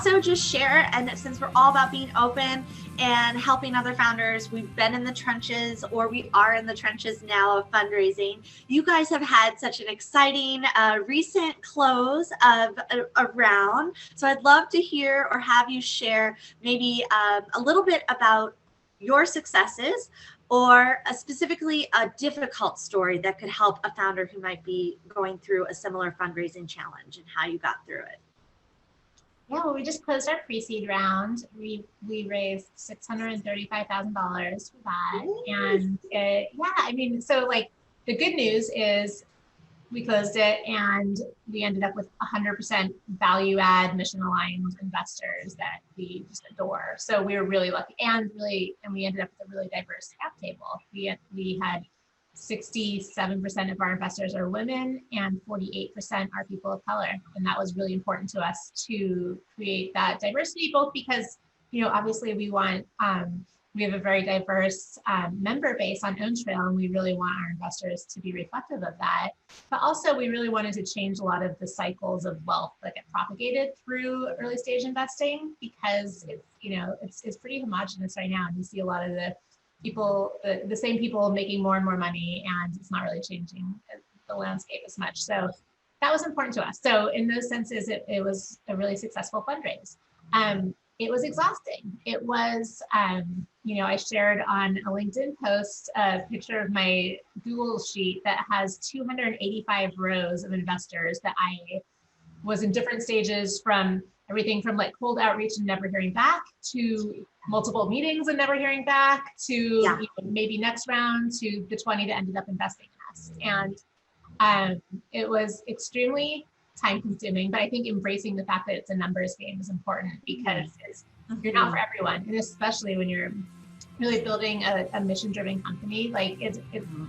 also just share, and since we're all about being open and helping other founders, we've been in the trenches, or we are in the trenches now of fundraising. You guys have had such an exciting recent close of a round. So I'd love to hear or have you share maybe a little bit about your successes, or specifically a difficult story that could help a founder who might be going through a similar fundraising challenge, and how you got through it. Yeah, well, we just closed our pre-seed round. We raised $635,000 for that. And so like the good news is we closed it and we ended up with 100% value add, mission aligned investors that we just adore. So we were really lucky, and we ended up with a really diverse cap table. We had 67% of our investors are women and 48% are people of color. And that was really important to us to create that diversity, both because, obviously we want, we have a very diverse member base on OwnTrail, and we really want our investors to be reflective of that. But also we really wanted to change a lot of the cycles of wealth that get propagated through early stage investing, because it's pretty homogenous right now. And you see a lot of the same people making more and more money, and it's not really changing the landscape as much. So that was important to us. So in those senses, it was a really successful fundraise. It was exhausting. It was, I shared on a LinkedIn post a picture of my Google sheet that has 285 rows of investors that I was in different stages, from everything from like cold outreach and never hearing back, to multiple meetings and never hearing back, to maybe next round, to the 20 that ended up investing in us. And it was extremely time consuming, but I think embracing the fact that it's a numbers game is important, because you're not for everyone. And especially when you're really building a mission-driven company, like it's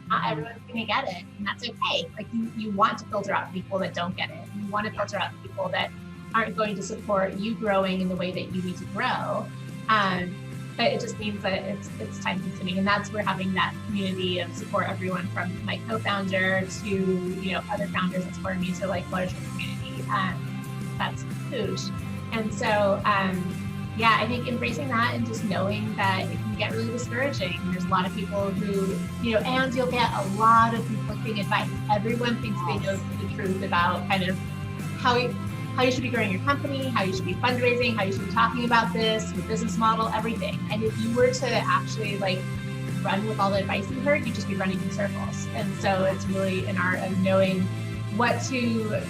not everyone's gonna get it, and that's okay. Like you want to filter out people that don't get it. You want to filter out people that aren't going to support you growing in the way that you need to grow. But it just means that it's time consuming, and that's where having that community of support, everyone from my co-founder to other founders that support me, to like larger community, that's huge. And so I think embracing that and just knowing that it can get really discouraging. There's a lot of people who and you'll get a lot of conflicting advice. Everyone thinks they know the truth about kind of how you should be growing your company, how you should be fundraising, how you should be talking about this, your business model, everything. And if you were to actually like run with all the advice you heard, you'd just be running in circles. And so it's really an art of knowing what to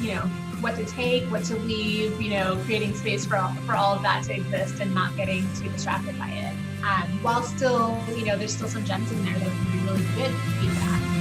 take, what to leave, creating space for all of that to exist and not getting too distracted by it. While still, there's still some gems in there that would be really good feedback.